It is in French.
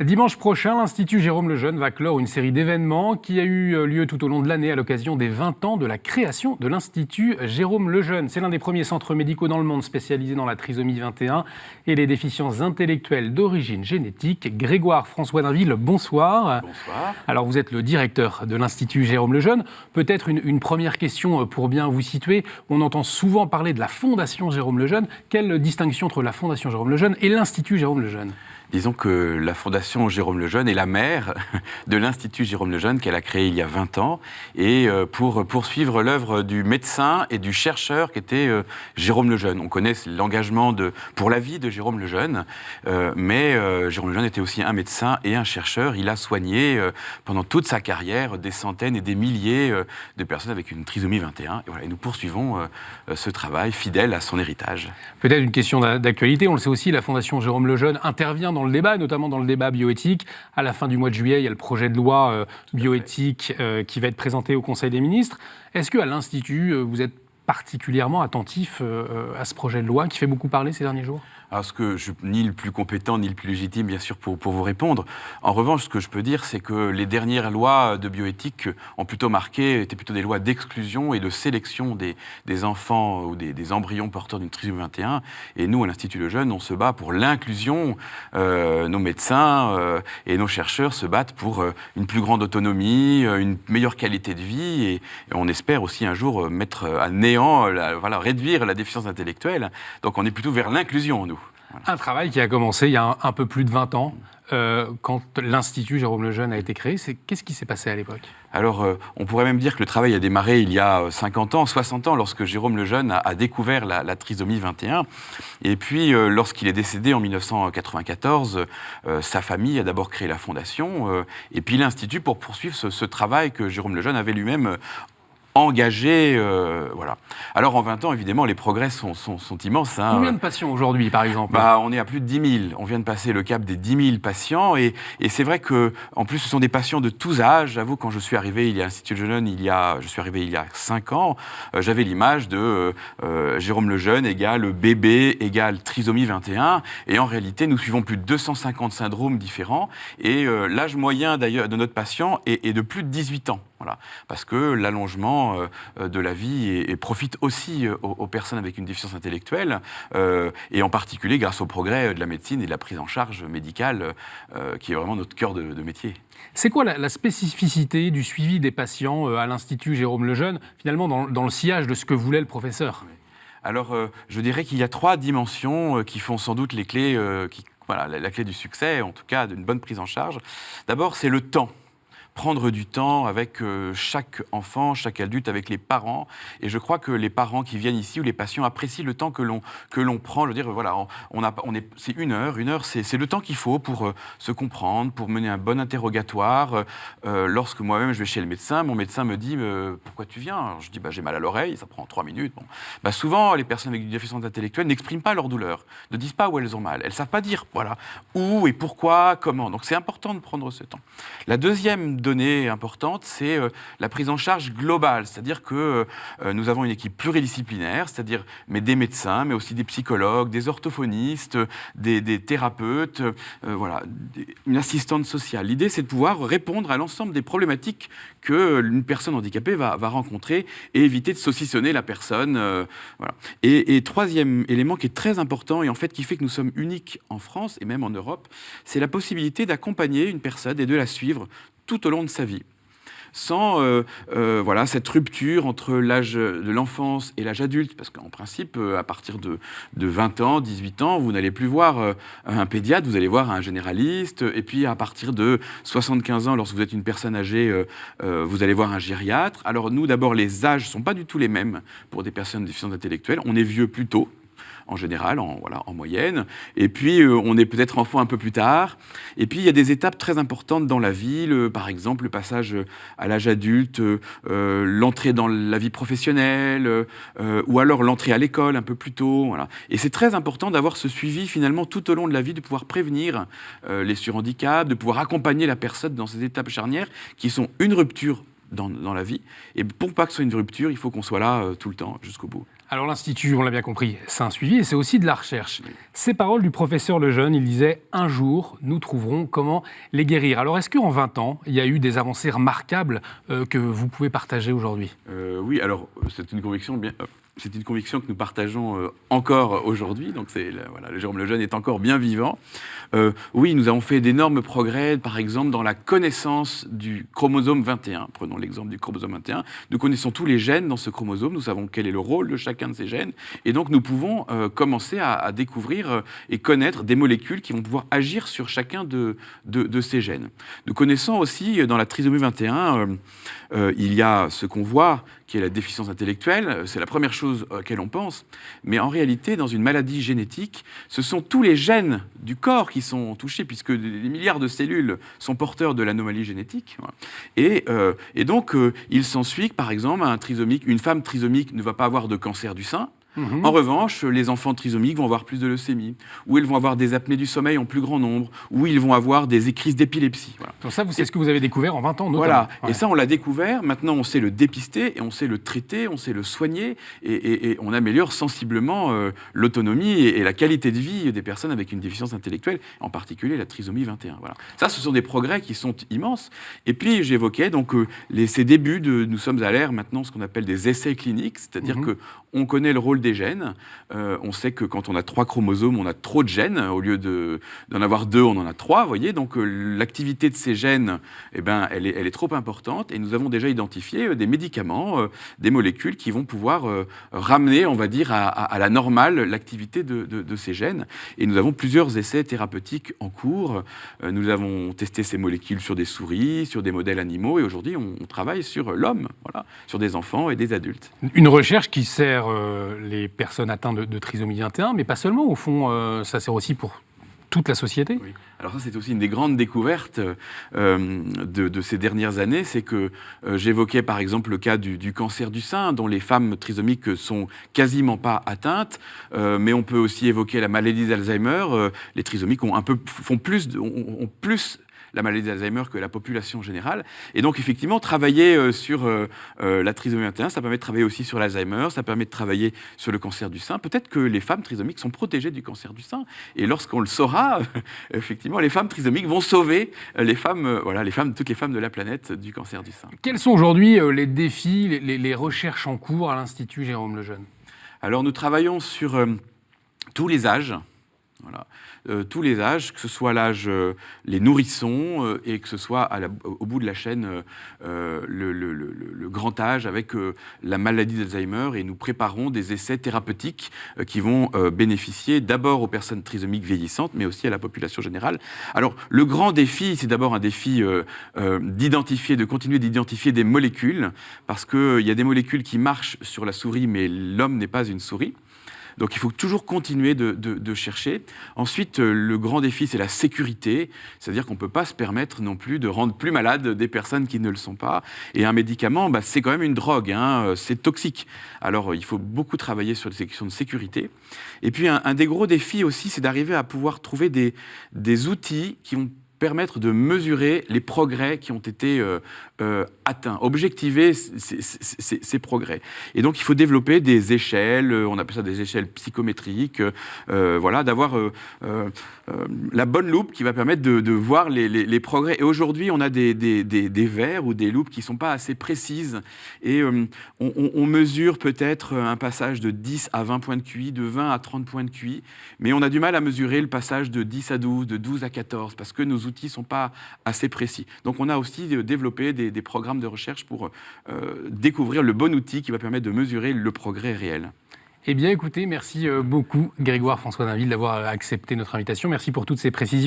Dimanche prochain, l'Institut Jérôme Lejeune va clore une série d'événements qui a eu lieu tout au long de l'année à l'occasion des 20 ans de la création de l'Institut Jérôme Lejeune. C'est l'un des premiers centres médicaux dans le monde spécialisés dans la trisomie 21 et les déficiences intellectuelles d'origine génétique. Grégoire François Dainville, bonsoir. Bonsoir. Alors vous êtes le directeur de l'Institut Jérôme Lejeune. Peut-être une première question pour bien vous situer. On entend souvent parler de la Fondation Jérôme Lejeune. Quelle distinction entre la Fondation Jérôme Lejeune et l'Institut Jérôme Lejeune ? Disons que la Fondation Jérôme Lejeune est la mère de l'Institut Jérôme Lejeune qu'elle a créé il y a 20 ans et pour poursuivre l'œuvre du médecin et du chercheur qui était Jérôme Lejeune. On connaît l'engagement pour la vie de Jérôme Lejeune, mais Jérôme Lejeune était aussi un médecin et un chercheur. Il a soigné pendant toute sa carrière des centaines et des milliers de personnes avec une trisomie 21. Et, voilà, et nous poursuivons ce travail fidèle à son héritage. Peut-être une question d'actualité. On le sait aussi, la Fondation Jérôme Lejeune intervient dans le débat, notamment dans le débat bioéthique. À la fin du mois de juillet, il y a le projet de loi bioéthique qui va être présenté au Conseil des ministres. Est-ce qu'à l'Institut, vous êtes particulièrement attentif à ce projet de loi qui fait beaucoup parler ces derniers jours ? Alors, je suis ni le plus compétent, ni le plus légitime, bien sûr, pour vous répondre. En revanche, ce que je peux dire, c'est que les dernières lois de bioéthique ont plutôt étaient plutôt des lois d'exclusion et de sélection des enfants ou des embryons porteurs d'une trisomie 21. Et nous, à l'Institut Lejeune, on se bat pour l'inclusion. Nos médecins et nos chercheurs se battent pour une plus grande autonomie, une meilleure qualité de vie. Et on espère aussi un jour mettre à néant, réduire la déficience intellectuelle. Donc, on est plutôt vers l'inclusion, nous. Voilà. Un travail qui a commencé il y a un peu plus de 20 ans, quand l'Institut Jérôme Lejeune a été créé. Qu'est-ce qui s'est passé à l'époque ? Alors, on pourrait même dire que le travail a démarré il y a 50 ans, 60 ans, lorsque Jérôme Lejeune a découvert la trisomie 21. Et puis, lorsqu'il est décédé en 1994, sa famille a d'abord créé la Fondation, et puis l'Institut pour poursuivre ce travail que Jérôme Lejeune avait lui-même engagé, voilà. Alors, en 20 ans, évidemment, les progrès sont immenses. Hein. Combien de patients aujourd'hui, par exemple ? On est à plus de 10 000. On vient de passer le cap des 10 000 patients. Et c'est vrai qu'en plus, ce sont des patients de tous âges. J'avoue, quand je suis arrivé à l'Institut Lejeune, je suis arrivé il y a 5 ans, j'avais l'image de Jérôme Lejeune égale bébé égale trisomie 21. Et en réalité, nous suivons plus de 250 syndromes différents. Et l'âge moyen, d'ailleurs, de notre patient est de plus de 18 ans. Voilà. Parce que l'allongement de la vie profite aussi aux personnes avec une déficience intellectuelle, et en particulier grâce au progrès de la médecine et de la prise en charge médicale, qui est vraiment notre cœur de métier. C'est quoi la spécificité du suivi des patients à l'Institut Jérôme Lejeune, finalement dans le sillage de ce que voulait le professeur ? Alors, je dirais qu'il y a 3 dimensions qui font sans doute les clés, la clé du succès, en tout cas d'une bonne prise en charge. D'abord, c'est le temps. Prendre du temps avec chaque enfant, chaque adulte, avec les parents. Et je crois que les parents qui viennent ici ou les patients apprécient le temps que l'on prend. Je veux dire, voilà, c'est une heure, c'est le temps qu'il faut pour se comprendre, pour mener un bon interrogatoire. Lorsque moi-même je vais chez le médecin, mon médecin me dit pourquoi tu viens ? Alors, je dis j'ai mal à l'oreille, ça prend 3 minutes. Bon. Souvent, les personnes avec une déficience intellectuelle n'expriment pas leur douleur, ne disent pas où elles ont mal. Elles ne savent pas dire où et pourquoi, comment. Donc c'est important de prendre ce temps. La deuxième donnée importante, c'est la prise en charge globale, c'est-à-dire que nous avons une équipe pluridisciplinaire, c'est-à-dire des médecins, mais aussi des psychologues, des orthophonistes, des thérapeutes, une assistante sociale. L'idée, c'est de pouvoir répondre à l'ensemble des problématiques qu'une personne handicapée va rencontrer et éviter de saucissonner la personne. Voilà. Et troisième élément qui est très important et en fait qui fait que nous sommes uniques en France et même en Europe, c'est la possibilité d'accompagner une personne et de la suivre tout au long de sa vie. Sans cette rupture entre l'âge de l'enfance et l'âge adulte, parce qu'en principe, à partir de 20 ans, 18 ans, vous n'allez plus voir un pédiatre, vous allez voir un généraliste, et puis à partir de 75 ans, lorsque vous êtes une personne âgée, vous allez voir un gériatre. Alors nous, d'abord, les âges ne sont pas du tout les mêmes pour des personnes déficientes intellectuelles. On est vieux plus tôt, en général, en moyenne. Et puis, on est peut-être enfant un peu plus tard. Et puis, il y a des étapes très importantes dans la vie, par exemple, le passage à l'âge adulte, l'entrée dans la vie professionnelle, ou alors l'entrée à l'école un peu plus tôt. Voilà. Et c'est très important d'avoir ce suivi, finalement, tout au long de la vie, de pouvoir prévenir les surhandicaps, de pouvoir accompagner la personne dans ces étapes charnières qui sont une rupture dans la vie. Et pour pas que ce soit une rupture, il faut qu'on soit là tout le temps, jusqu'au bout. Alors l'Institut, on l'a bien compris, c'est un suivi et c'est aussi de la recherche. Ces paroles du professeur Lejeune, il disait « Un jour, nous trouverons comment les guérir ». Alors est-ce qu'en 20 ans, il y a eu des avancées remarquables que vous pouvez partager aujourd'hui ? Oui, alors c'est une conviction bien... C'est une conviction que nous partageons encore aujourd'hui, donc voilà, le Jérôme Lejeune est encore bien vivant. Oui, nous avons fait d'énormes progrès, par exemple, dans la connaissance du chromosome 21. Prenons l'exemple du chromosome 21. Nous connaissons tous les gènes dans ce chromosome, nous savons quel est le rôle de chacun de ces gènes, et donc nous pouvons commencer à découvrir et connaître des molécules qui vont pouvoir agir sur chacun de ces gènes. Nous connaissons aussi, dans la trisomie 21, il y a ce qu'on voit, qui est la déficience intellectuelle. C'est la première chose à laquelle on pense. Mais en réalité, dans une maladie génétique, ce sont tous les gènes du corps qui sont touchés, puisque des milliards de cellules sont porteurs de l'anomalie génétique. Et donc, il s'ensuit que, par exemple, une femme trisomique ne va pas avoir de cancer du sein. En revanche, les enfants trisomiques vont avoir plus de leucémie, ou ils vont avoir des apnées du sommeil en plus grand nombre, ou ils vont avoir des crises d'épilepsie. Voilà. Donc ça, c'est ce que vous avez découvert en 20 ans, notamment. Voilà, ouais. Et ça, on l'a découvert. Maintenant, on sait le dépister, et on sait le traiter, on sait le soigner, et on améliore sensiblement l'autonomie et la qualité de vie des personnes avec une déficience intellectuelle, en particulier la trisomie 21. Voilà. Ça, ce sont des progrès qui sont immenses. Et puis, j'évoquais donc ces débuts nous sommes à l'ère maintenant, ce qu'on appelle des essais cliniques, c'est-à-dire qu'on connaît le rôle des gènes. On sait que quand on a 3 chromosomes, on a trop de gènes. Au lieu d'en avoir 2, on en a 3, vous voyez. Donc, l'activité de ces gènes, eh ben, elle est trop importante. Et nous avons déjà identifié des médicaments, des molécules qui vont pouvoir ramener, on va dire, à la normale l'activité de ces gènes. Et nous avons plusieurs essais thérapeutiques en cours. Nous avons testé ces molécules sur des souris, sur des modèles animaux. Et aujourd'hui, on travaille sur l'homme, voilà, sur des enfants et des adultes. Une recherche qui sert les personnes atteintes de trisomie 21, mais pas seulement, au fond, ça sert aussi pour toute la société. Oui. Alors ça, c'est aussi une des grandes découvertes de ces dernières années, c'est que j'évoquais par exemple le cas du cancer du sein, dont les femmes trisomiques sont quasiment pas atteintes, mais on peut aussi évoquer la maladie d'Alzheimer. Les trisomiques ont plus la maladie d'Alzheimer que la population générale. Et donc, effectivement, travailler sur la trisomie 21, ça permet de travailler aussi sur l'Alzheimer, ça permet de travailler sur le cancer du sein. Peut-être que les femmes trisomiques sont protégées du cancer du sein. Et lorsqu'on le saura, effectivement, les femmes trisomiques vont sauver toutes les femmes de la planète du cancer du sein. Quels sont aujourd'hui les défis, les recherches en cours à l'Institut Jérôme Lejeune ? Alors, nous travaillons sur tous les âges. Voilà. Tous les âges, que ce soit l'âge les nourrissons et que ce soit au bout de la chaîne le grand âge avec la maladie d'Alzheimer, et nous préparons des essais thérapeutiques qui vont bénéficier d'abord aux personnes trisomiques vieillissantes, mais aussi à la population générale. Alors le grand défi, c'est d'abord un défi de continuer d'identifier des molécules, parce qu'il y a des molécules qui marchent sur la souris, mais l'homme n'est pas une souris. Donc il faut toujours continuer de chercher. Ensuite, le grand défi, c'est la sécurité. C'est-à-dire qu'on ne peut pas se permettre non plus de rendre plus malades des personnes qui ne le sont pas. Et un médicament, c'est quand même une drogue, hein, c'est toxique. Alors il faut beaucoup travailler sur les questions de sécurité. Et puis un des gros défis aussi, c'est d'arriver à pouvoir trouver des outils qui vont permettre de mesurer les progrès qui ont été atteints, objectiver ces progrès. Et donc, il faut développer des échelles, on appelle ça des échelles psychométriques, voilà, d'avoir la bonne loupe qui va permettre de voir les progrès. Et aujourd'hui, on a des verres ou des loupes qui ne sont pas assez précises, et on mesure peut-être un passage de 10 à 20 points de QI, de 20 à 30 points de QI, mais on a du mal à mesurer le passage de 10 à 12, de 12 à 14, parce que nos outils ne sont pas assez précis. Donc on a aussi développé des programmes de recherche pour découvrir le bon outil qui va permettre de mesurer le progrès réel. Eh bien écoutez, merci beaucoup Grégoire François Dainville d'avoir accepté notre invitation. Merci pour toutes ces précisions.